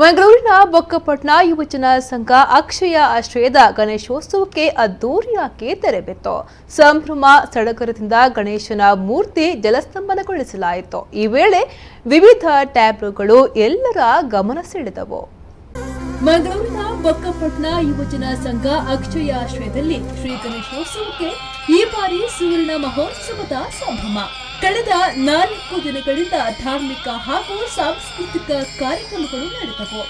ಮಂಗಳೂರಿನ ಬೊಕ್ಕಪಟ್ಟಣ ಯುವಜನ ಸಂಘ ಅಕ್ಷಯ ಆಶ್ರಯದ ಗಣೇಶೋತ್ಸವಕ್ಕೆ ಅದ್ದೂರಿಯಾಗಿ ತೆರೆಬಿತ್ತು. ಸಂಭ್ರಮ ಸಡಗರದಿಂದ ಗಣೇಶನ ಮೂರ್ತಿ ಜಲಸ್ತಂಭನಗೊಳಿಸಲಾಯಿತು. ಈ ವೇಳೆ ವಿವಿಧ ಟ್ಯಾಬ್ಲೋಗಳು ಎಲ್ಲರ ಗಮನ ಸೆಳೆದವು. ಮಂಗಳೂರಿನ ಬೊಕ್ಕಪಟ್ಟಣ ಯುವಜನ ಸಂಘ ಅಕ್ಷಯ ಆಶ್ರಯದಲ್ಲಿ ಶ್ರೀ ಗಣೇಶೋತ್ಸವಕ್ಕೆ ಈ ಬಾರಿ ಸುವರ್ಣ ಮಹೋತ್ಸವದ ಸಂಭ್ರಮ. ಕಳೆದ 4 ದಿನಗಳಿಂದ ಧಾರ್ಮಿಕ ಹಾಗೂ ಸಾಂಸ್ಕೃತಿಕ ಕಾರ್ಯಕ್ರಮಗಳು ನಡೆದವು.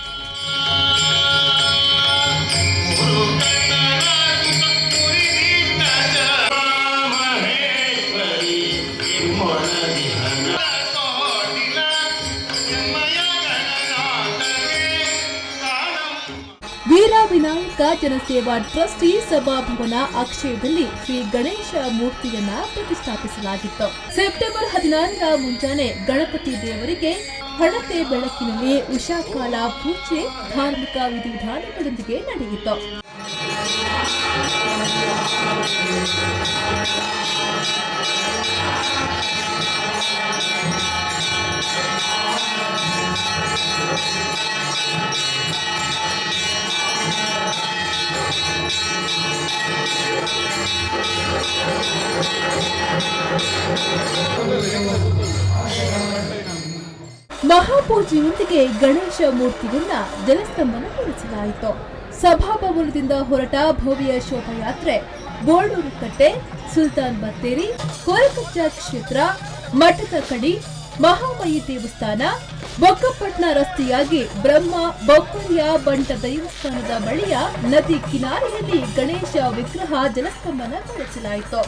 ವೀರ ವಿನಾಯಕ ಜನಸೇವಾ ಟ್ರಸ್ಟಿ ಸಭಾಭವನ ಅಕ್ಷಯದಲ್ಲಿ ಶ್ರೀ ಗಣೇಶ ಮೂರ್ತಿಯನ್ನ ಪ್ರತಿಷ್ಠಾಪಿಸಲಾಗಿತ್ತು. ಸೆಪ್ಟೆಂಬರ್ 16ರ ಮುಂಜಾನೆ ಗಣಪತಿ ದೇವರಿಗೆ ಹಣತೆ ಬೆಳಕಿನಲ್ಲಿ ಉಷಾಕಾಲ ಪೂಜೆ ಧಾರ್ಮಿಕ ವಿಧಿವಿಧಾನಗಳೊಂದಿಗೆ ನಡೆಯಿತು. ಮಹಾಪೂಜೆಯೊಂದಿಗೆ ಗಣೇಶ ಮೂರ್ತಿಯನ್ನ ಜಲಸ್ತಂಭನಗೊಳಿಸಲಾಯಿತು. ಸಭಾಭವನದಿಂದ ಹೊರಟ ಭವ್ಯ ಶೋಭಾಯಾತ್ರೆ ಬೋರ್ಡೂರು ಕಟ್ಟೆ, ಸುಲ್ತಾನ್ ಬತ್ತೇರಿ, ಕೊರಕಚ್ಚ ಕ್ಷೇತ್ರ, ಮಠದ ಕಡಿ, ಮಹಾಮಯಿ ದೇವಸ್ಥಾನ, ಬೊಕ್ಕಪಟ್ಟಣ ರಸ್ತೆಯಾಗಿ ಬ್ರಹ್ಮ ಬೊಕ್ಕಯ್ಯ ಬಂಟ ದೇವಸ್ಥಾನದ ಬಳಿಯ ನದಿ ಕಿನಾರೆಯಲ್ಲಿ ಗಣೇಶ ವಿಗ್ರಹ ಜಲಸ್ತಂಭನಗೊಳಿಸಲಾಯಿತು.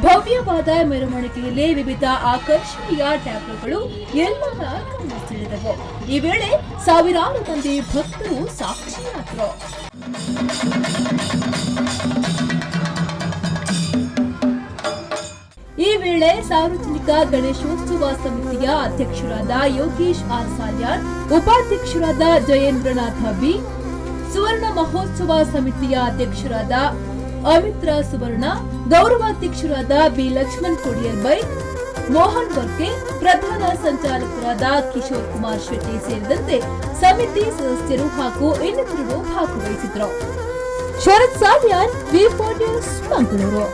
ಭವ್ಯವಾದ ಮೆರವಣಿಗೆಯಲ್ಲಿ ವಿವಿಧ ಆಕರ್ಷಣೀಯ ಟ್ಯಾಬ್ಲೋಗಳು ಎಲ್ಲರ ಗಮನ ಸೆಳೆದವು. ಈ ವೇಳೆ ಸಾವಿರಾರು ಮಂದಿ ಭಕ್ತರು ಸಾಕ್ಷಿಯಾದರು. ಈ ವೇಳೆ ಸಾರ್ವಜನಿಕ ಗಣೇಶೋತ್ಸವ ಸಮಿತಿಯ ಅಧ್ಯಕ್ಷರಾದ ಯೋಗೇಶ್ ಆರ್ ಸಾಲ್ಯಾನ್, ಉಪಾಧ್ಯಕ್ಷರಾದ ಜಯೇಂದ್ರನಾಥ ಬಿ, ಸುವರ್ಣ ಮಹೋತ್ಸವ ಸಮಿತಿಯ ಅಧ್ಯಕ್ಷರಾದ ಅಮಿತ್ರ ಸುವರ್ಣ, ಗೌರವಾಧ್ಯಕ್ಷರಾದ ಬಿ ಲಕ್ಷ್ಮಣ್ ಕೊಡಿಯರ್ ಬೈ, ಮೋಹನ್ ವರ್ಕೆ, ಪ್ರಧಾನ ಸಂಚಾಲಕರಾದ ಕಿಶೋರ್ ಕುಮಾರ್ ಶೆಟ್ಟಿ ಸೇರಿದಂತೆ ಸಮಿತಿ ಸದಸ್ಯರು ಹಾಗೂ ಇನ್ನಿತರರು ಭಾಗವಹಿಸಿದ್ರು. ಶರತ್ ಸಾಲ್ಯಾನ್, ವಿ4 ನ್ಯೂಸ್, ಮಂಗಳೂರು.